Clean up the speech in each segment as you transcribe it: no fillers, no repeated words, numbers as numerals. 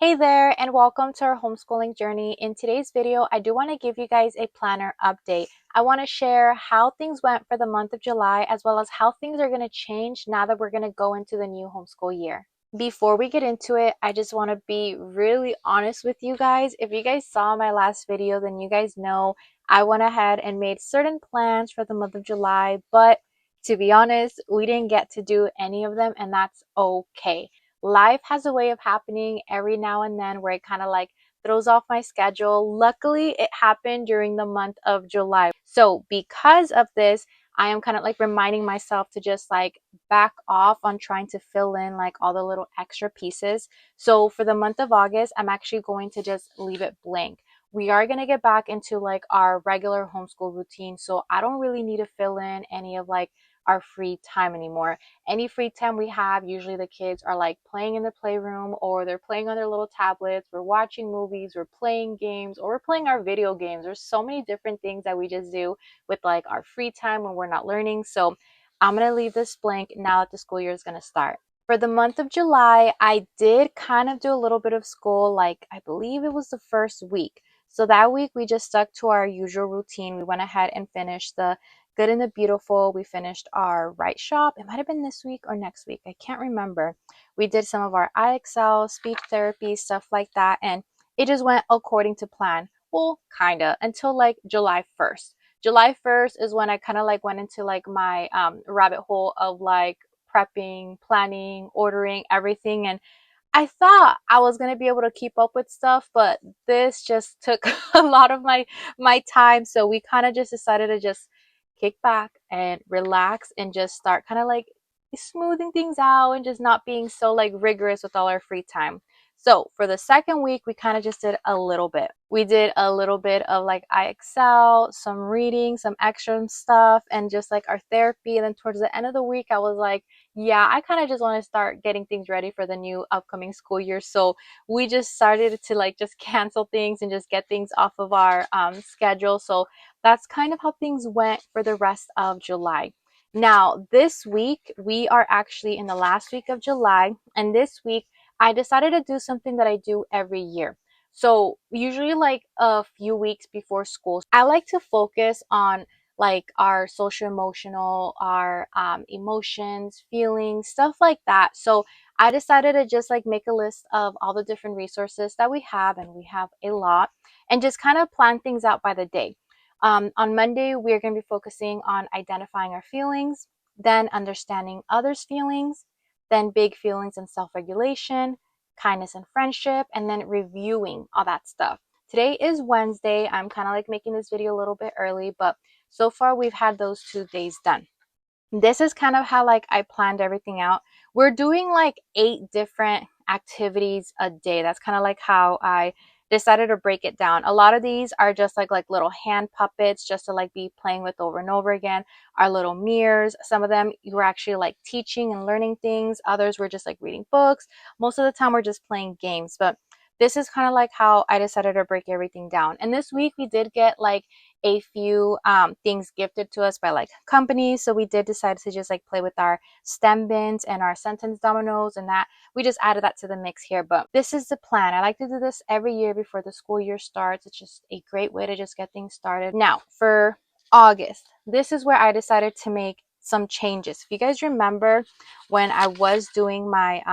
Hey there, and welcome to our homeschooling journey. In today's video, I do want to give you guys a planner update. I want to share how things went for the month of July, as well as how things are going to change now that we're going to go into the new homeschool year. Before we get into it, I just want to be really honest with you guys. If you guys saw my last video, then you guys know I went ahead and made certain plans for the month of July, but to be honest, we didn't get to do any of them, and that's okay. Life has a way of happening every now and then where it kind of like throws off my schedule. Luckily, it happened during the month of July. So, because of this, I am kind of like reminding myself to just like back off on trying to fill in like all the little extra pieces. So, for the month of August, I'm actually going to just leave it blank. We are going to get back into like our regular homeschool routine. So, I don't really need to fill in any of like our free time anymore. Any free time we have, usually the kids are like playing in the playroom or they're playing on their little tablets. We're watching movies, we're playing games, or we're playing our video games. There's so many different things that we just do with like our free time when we're not learning. So I'm going to leave this blank now that the school year is going to start. For the month of July, I did kind of do a little bit of school, like I believe it was the first week. So that week we just stuck to our usual routine. We went ahead and finished the Good and the Beautiful. We finished our Right Shop. It might have been this week or next week. I can't remember. We did some of our IXL, speech therapy, stuff like that. And it just went according to plan. Well, kind of until like July 1st. July 1st is when I kind of like went into like my rabbit hole of like prepping, planning, ordering everything. And I thought I was going to be able to keep up with stuff, but this just took a lot of my time. So we kind of just decided to just kick back and relax and just start kind of like smoothing things out and just not being so like rigorous with all our free time. So for the second week, we kind of just did a little bit. We did a little bit of like IXL, some reading, some extra stuff, and just like our therapy. And then towards the end of the week, I was like, yeah, I kind of just want to start getting things ready for the new upcoming school year. So we just started to like just cancel things and just get things off of our schedule. So that's kind of how things went for the rest of July. Now, this week, we are actually in the last week of July, and this week, I decided to do something that I do every year. So, usually, like a few weeks before school, I like to focus on like our social emotional, our emotions, feelings, stuff like that. So, I decided to just like make a list of all the different resources that we have, and we have a lot, and just kind of plan things out by the day. On Monday, we're going to be focusing on identifying our feelings, then understanding others' feelings, then big feelings and self regulation, kindness and friendship, and then reviewing all that stuff. Today is Wednesday. I'm kind of like making this video a little bit early, but so far we've had those 2 days done. This is kind of how like I planned everything out. We're doing like 8 different activities a day. That's kind of like how I decided to break it down. A lot of these are just like little hand puppets just to like be playing with over and over again. Our little mirrors. Some of them you were actually like teaching and learning things. Others were just like reading books. Most of the time we're just playing games, but this is kind of like how I decided to break everything down. And this week we did get like a few things gifted to us by like companies. So we did decide to just like play with our stem bins and our sentence dominoes, and that we just added that to the mix here. But this is the plan. I like to do this every year before the school year starts. It's just a great way to just get things started. Now for August, this is where I decided to make some changes. If you guys remember when I was doing my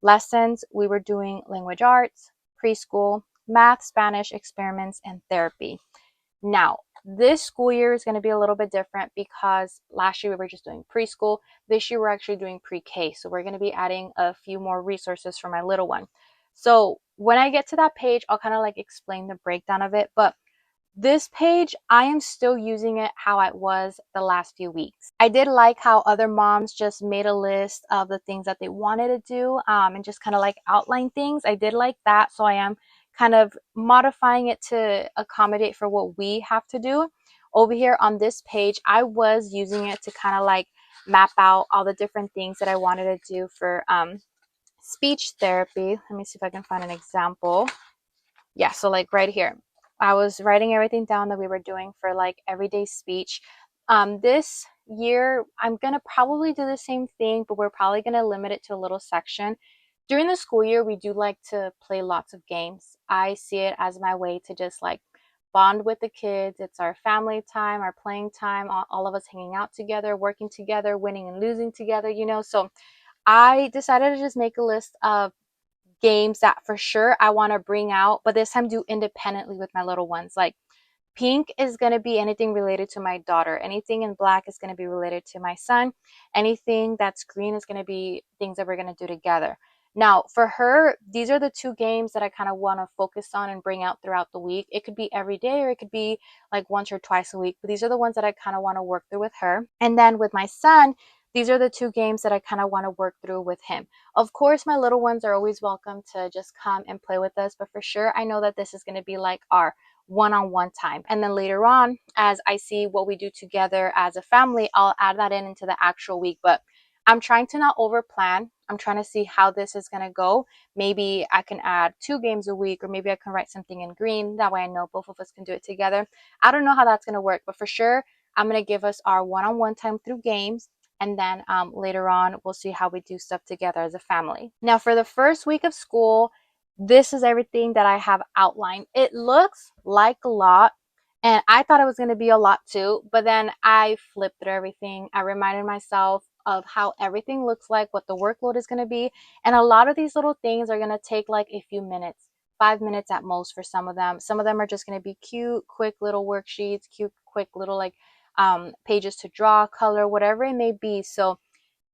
lessons, we were doing language arts, preschool, math, Spanish, experiments, and therapy. Now, this school year is going to be a little bit different because last year we were just doing preschool. This year we're actually doing pre-K. So we're going to be adding a few more resources for my little one. So when I get to that page, I'll kind of like explain the breakdown of it. But this page, I am still using it how it was the last few weeks. I did like how other moms just made a list of the things that they wanted to do and just kind of like outline things. I did like that. So I am kind of modifying it to accommodate for what we have to do. Over here on this page, I was using it to kind of like map out all the different things that I wanted to do for speech therapy. Let me see if I can find an example. Yeah, so like right here, I was writing everything down that we were doing for like everyday speech. This year, I'm gonna probably do the same thing, but we're probably gonna limit it to a little section. During the school year, we do like to play lots of games. I see it as my way to just like bond with the kids. It's our family time, our playing time, all of us hanging out together, working together, winning and losing together, you know. So I decided to just make a list of games that for sure I want to bring out, but this time do independently with my little ones. Like pink is going to be anything related to my daughter. Anything in black is going to be related to my son. Anything that's green is going to be things that we're going to do together. Now, for her, these are the two games that I kind of want to focus on and bring out throughout the week. It could be every day or it could be like once or twice a week, but these are the ones that I kind of want to work through with her. And then with my son, these are the two games that I kind of want to work through with him. Of course, my little ones are always welcome to just come and play with us, but for sure, I know that this is going to be like our one-on-one time. And then later on, as I see what we do together as a family, I'll add that in into the actual week. But I'm trying to not over plan. I'm trying to see how this is going to go. Maybe I can add 2 games a week, or maybe I can write something in green. That way I know both of us can do it together. I don't know how that's going to work, but for sure, I'm going to give us our one-on-one time through games. And then later on, we'll see how we do stuff together as a family. Now, for the first week of school, this is everything that I have outlined. It looks like a lot, and I thought it was going to be a lot too, but then I flipped through everything. I reminded myself of how everything looks like, what the workload is going to be, and a lot of these little things are going to take like a few minutes, 5 minutes at most for some of them. Some of them are just going to be cute, quick little worksheets, cute, quick little like pages to draw, color, whatever it may be. So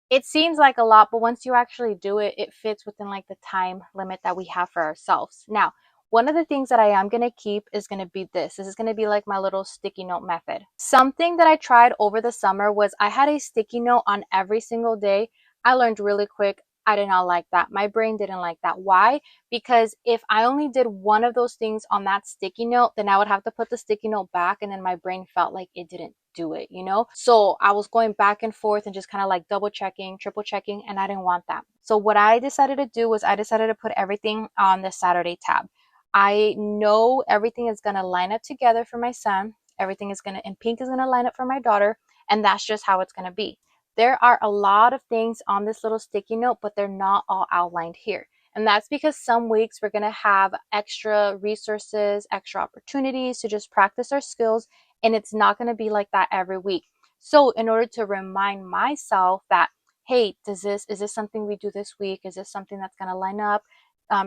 it seems like a lot, but once you actually do it, it fits within like the time limit that we have for ourselves. Now, one of the things that I am going to keep is going to be this. This is going to be like my little sticky note method. Something that I tried over the summer was I had a sticky note on every single day. I learned really quick. I did not like that. My brain didn't like that. Why? Because if I only did one of those things on that sticky note, then I would have to put the sticky note back, and then my brain felt like it didn't do it, you know? So I was going back and forth and just kind of like double checking, triple checking, and I didn't want that. So what I decided to do was I decided to put everything on the Saturday tab. I know everything is going to line up together for my son. Everything is going to, and pink is going to line up for my daughter. And that's just how it's going to be. There are a lot of things on this little sticky note, but they're not all outlined here. And that's because some weeks we're going to have extra resources, extra opportunities to just practice our skills, and it's not going to be like that every week. So in order to remind myself that, hey, is this something we do this week? Is this something that's going to line up?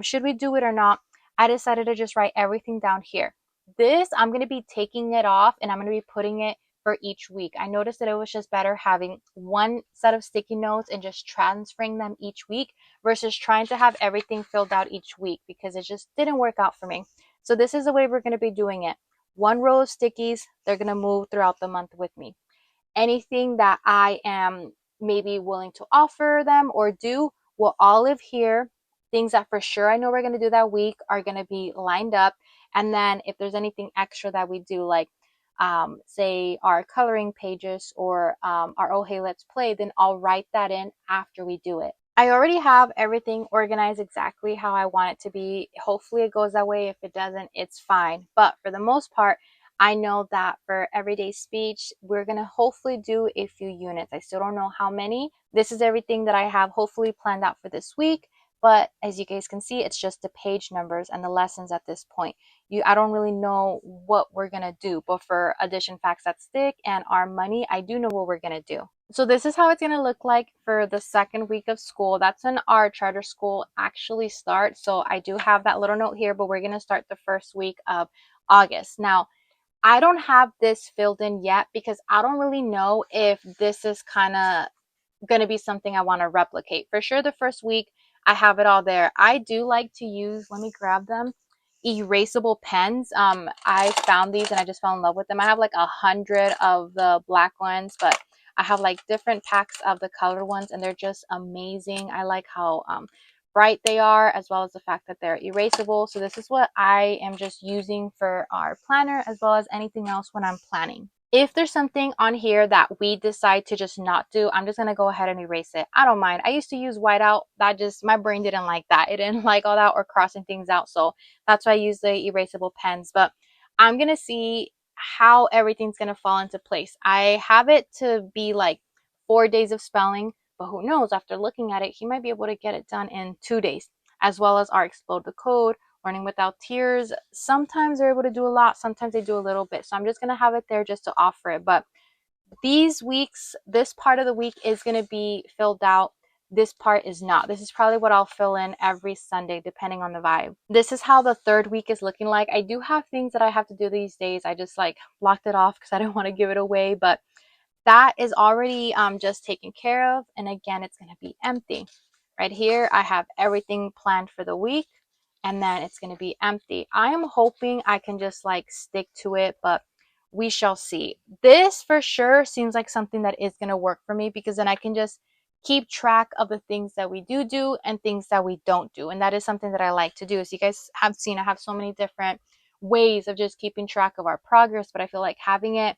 Should we do it or not? I decided to just write everything down here. This, I'm going to be taking it off and I'm going to be putting it for each week. I noticed that it was just better having one set of sticky notes and just transferring them each week versus trying to have everything filled out each week, because it just didn't work out for me. So this is the way we're going to be doing it. One row of stickies, they're going to move throughout the month with me. Anything that I am maybe willing to offer them or do will all live here. Things that for sure I know we're going to do that week are going to be lined up. And then if there's anything extra that we do, like say our coloring pages or our Oh Hey Let's Play, then I'll write that in after we do it. I already have everything organized exactly how I want it to be. Hopefully it goes that way. If it doesn't, it's fine. But for the most part, I know that for everyday speech, we're going to hopefully do a few units. I still don't know how many. This is everything that I have hopefully planned out for this week. But as you guys can see, it's just the page numbers and the lessons at this point. I don't really know what we're going to do. But for addition facts that stick and our money, I do know what we're going to do. So this is how it's going to look like for the second week of school. That's when our charter school actually starts. So I do have that little note here, but we're going to start the first week of August. Now, I don't have this filled in yet because I don't really know if this is kind of going to be something I want to replicate. For sure, the first week, I have it all there. I do like to use, let me grab them, erasable pens. I found these and I just fell in love with them. I have like 100 of the black ones, but I have like different packs of the colored ones and they're just amazing. I like how bright they are, as well as the fact that they're erasable. So this is what I am just using for our planner, as well as anything else when I'm planning. If there's something on here that we decide to just not do, I'm just going to go ahead and erase it. I don't mind. I used to use whiteout. That just, my brain didn't like that. It didn't like all that or crossing things out. So that's why I use the erasable pens. But I'm going to see how everything's going to fall into place. I have it to be like 4 days of spelling. But who knows, after looking at it, he might be able to get it done in 2 days, as well as our Explode the Code, Learning Without Tears. Sometimes they're able to do a lot, sometimes they do a little bit. So I'm just going to have it there just to offer it. But these weeks, this part of the week is going to be filled out. This part is not. This is probably what I'll fill in every Sunday, depending on the vibe. This is how the third week is looking like. I do have things that I have to do these days. I just like blocked it off because I don't want to give it away. But that is already just taken care of. And again, it's going to be empty. Right here, I have everything planned for the week, and then it's going to be empty. I am hoping I can just like stick to it, but we shall see. This for sure seems like something that is going to work for me, because then I can just keep track of the things that we do and things that we don't do. And that is something that I like to do. As you guys have seen, I have so many different ways of just keeping track of our progress, but I feel like having it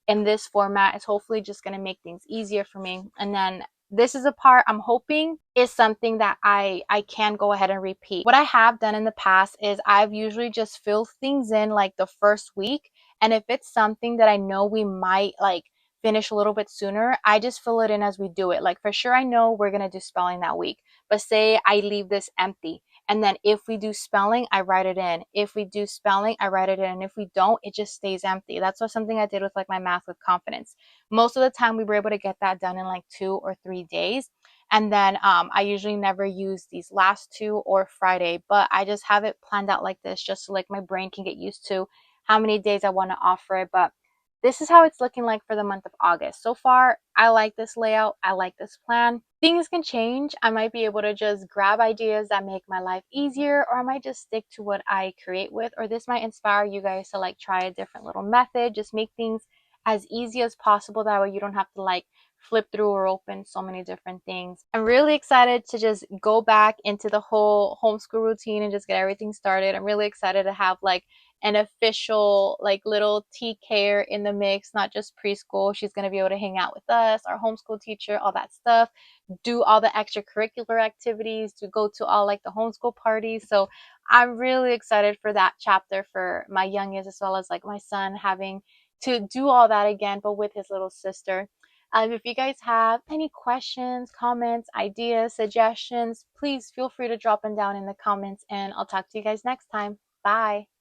in this format is hopefully just going to make things easier for me. And then this is a part I'm hoping is something that I can go ahead and repeat. What I have done in the past is I've usually just filled things in like the first week, and if it's something that I know we might like finish a little bit sooner, I just fill it in as we do it. Like for sure I know we're going to do spelling that week, but say I leave this empty, and then if we do spelling, I write it in. If we do spelling, I write it in. And if we don't, it just stays empty. That's what something I did with like my math with confidence. Most of the time we were able to get that done in like 2 or 3 days. And then I usually never use these last two or Friday, but I just have it planned out like this just so like my brain can get used to how many days I want to offer it. But this is how it's looking like for the month of August. So far, I like this layout. I like this plan. Things can change. I might be able to just grab ideas that make my life easier, or I might just stick to what I create with, or this might inspire you guys to like try a different little method. Just make things as easy as possible. That way you don't have to like flip through or open so many different things. I'm really excited to just go back into the whole homeschool routine and just get everything started. I'm really excited to have like an official like little TKer in the mix, not just preschool. She's going to be able to hang out with us, our homeschool teacher, all that stuff, do all the extracurricular activities, to go to all like the homeschool parties. So I'm really excited for that chapter for my youngest, as well as like my son having to do all that again, but with his little sister. If you guys have any questions, comments, ideas, suggestions, please feel free to drop them down in the comments, and I'll talk to you guys next time. Bye.